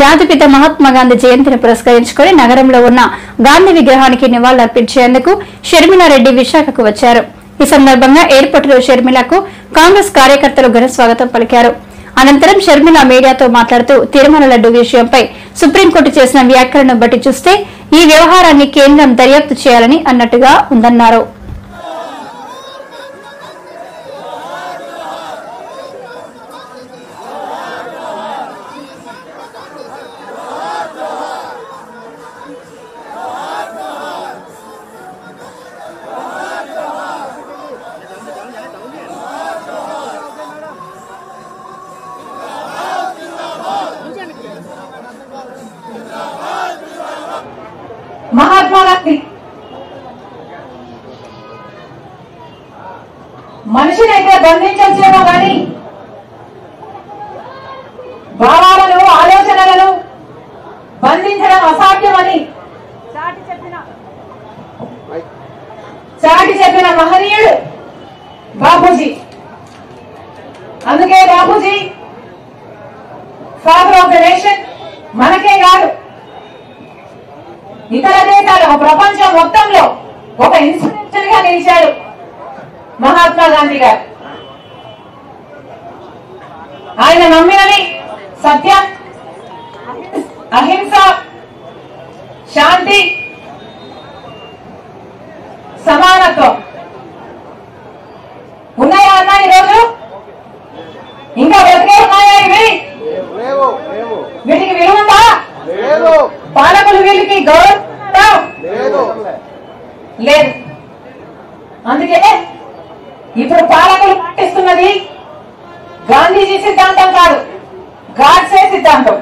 జాతిపిత మహాత్మా గాంధీ జయంతిని పురస్కరించుకుని నగరంలో ఉన్న గాంధీ విగ్రహానికి నివాళులర్పించేందుకు షర్మిలారెడ్డి విశాఖకు వచ్చారు. ఈ సందర్భంగా ఎయిర్పోర్ట్ లో షర్మిలకు కాంగ్రెస్ కార్యకర్తలు ఘన స్వాగతం పలికారు. అనంతరం షర్మిల మీడియాతో మాట్లాడుతూ తిరుమల లడ్డు విషయంపై సుప్రీంకోర్టు చేసిన వ్యాఖ్యలను బట్టి చూస్తే ఈ వ్యవహారాన్ని కేంద్రం దర్యాప్తు చేయాలని అన్నట్టుగా ఉందన్నారు. మహాత్మా గాంధీ మనిషినైతే బంధించవచ్చేమో కానీ భావాలను ఆలోచనలను బంధించడం అసాధ్యమని చాటి చెప్పిన మహనీయుడు బాపూజీ. అందుకే Bapuji father of the nation మనకే కాదు ఇతర దేశాలు ప్రపంచం మొత్తంలో ఒక ఇన్స్పిరేషన్ గా నిలిచాడు మహాత్మా గాంధీ గారు. ఆయన నమ్మినవి సత్యం, అహింస, శాంతి, సమానత్వం. ఉన్నాయా అన్న ఈరోజు? ఇంకా బ్రతికే ఉన్నాయా ఇవి? వీటికి విలువ ఉందా? పాలకులు వీళ్ళకి గౌరవం లేదు. అందుకే ఇప్పుడు పాలకులు పాటిస్తున్నది గాంధీజీ సిద్ధాంతం కాదు, గాడ్సే సిద్ధాంతం.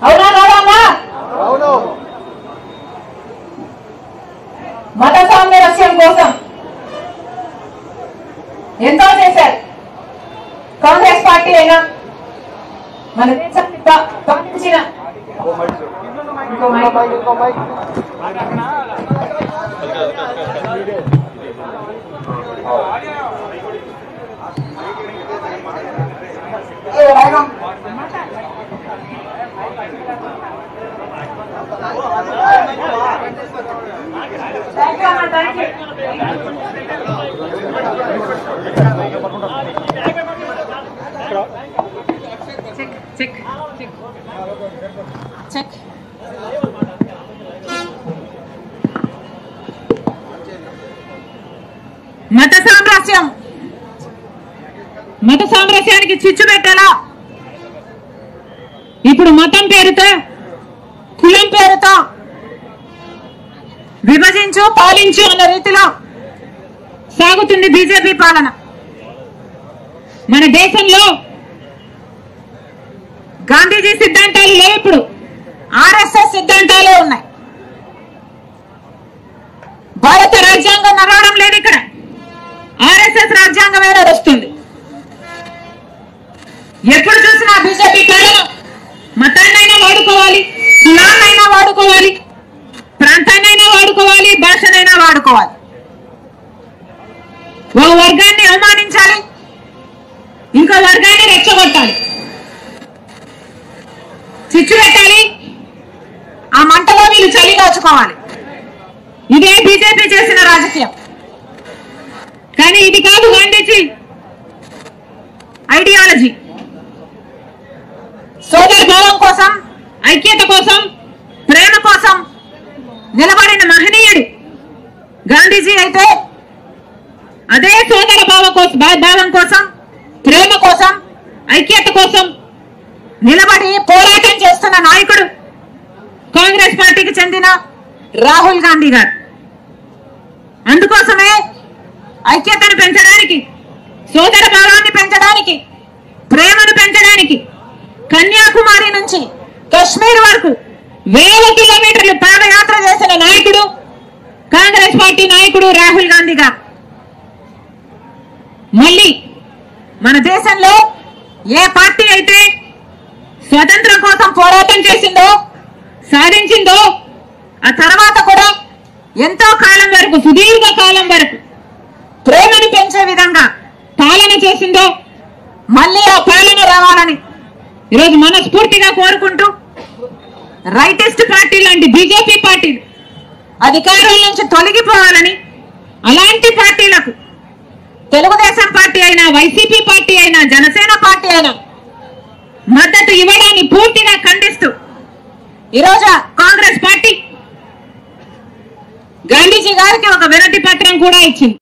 అవునా కాదన్నా? మత సామరస్యం కోసం ఎంతో చేశారు కాంగ్రెస్ పార్టీ అయినా మన దేశాన్ని పాలించిన మత సామరస్యానికి చిచ్చు పెట్టాలా? ఇప్పుడు మతం పేరుతో, కులం పేరుతో విభజించు పాలించు అన్న రీతిలో సాగుతుంది బీజేపీ పాలన. మన దేశంలో గాంధీజీ సిద్ధాంతాలు లేవు, ఇప్పుడు ఆర్ఎస్ఎస్ సిద్ధాంతాలే ఉన్నాయి. భారత రాజ్యాంగం నడవడం లేదు, ఇక్కడ ఆర్ఎస్ఎస్ రాజ్యాంగమే నడుస్తుంది. ఎప్పుడు చూసినా బీజేపీ పాలన మతాన్నైనా వాడుకోవాలి, కులాన్నైనా వాడుకోవాలి, ప్రాంతాన్నైనా వాడుకోవాలి, భాషనైనా వాడుకోవాలి. ఓ వర్గాన్ని అవమానించాలి, ఇంకో వర్గాన్ని రెచ్చగొట్టాలి, చిచ్చు పెట్టాలి, ఆ మంటలో వీళ్ళు చలి దాచుకోవాలి. ఇదే బీజేపీ చేసిన రాజకీయం. కానీ ఇది కాదు గాంధీజీ ఐడియాలజీ. సోదర భావం కోసం, ఐక్యత కోసం, ప్రేమ కోసం నిలబడిన మహనీయుడు గాంధీజీ అయితే, అదే సోదర భావం కోసం, ప్రేమ కోసం, ఐక్యత కోసం నిలబడి పోరాటం చేస్తున్న నాయకుడు కాంగ్రెస్ పార్టీకి చెందిన రాహుల్ గాంధీ గారు. అందుకోసమే ఐక్యతను పెంచడానికి, సోదర భావాన్ని పెంచడానికి, ప్రేమను పెంచడానికి కన్యాకుమారి నుంచి కశ్మీర్ వరకు వేల కిలోమీటర్లు పాదయాత్ర చేసిన నాయకుడు కాంగ్రెస్ పార్టీ నాయకుడు రాహుల్ గాంధీ గారు. మళ్ళీ మన దేశంలో ఏ పార్టీ అయితే స్వతంత్రం కోసం పోరాటం చేసిందో, సాధించిందో, ఆ తర్వాత కూడా ఎంతో కాలం వరకు, సుదీర్ఘ కాలం వరకు ప్రేమను పెంచే విధంగా పాలన చేసిందో, మళ్ళీ ఆ పాలన రావాలని ఈరోజు మనస్ఫూర్తిగా కోరుకుంటూ రైటిస్ట్ పార్టీ లాంటి బీజేపీ పార్టీ అధికారం నుంచి తొలగిపోవాలని, అలాంటి పార్టీలకు తెలుగుదేశం పార్టీ అయినా, వైసీపీ పార్టీ అయినా, జనసేన పార్టీ అయినా మద్దతు ఇవ్వడాన్ని పూర్తిగా ఖండిస్తూ ఈరోజు కాంగ్రెస్ పార్టీ గాంధీజీ గారికి ఒక వినతి పత్రం కూడా ఇచ్చింది.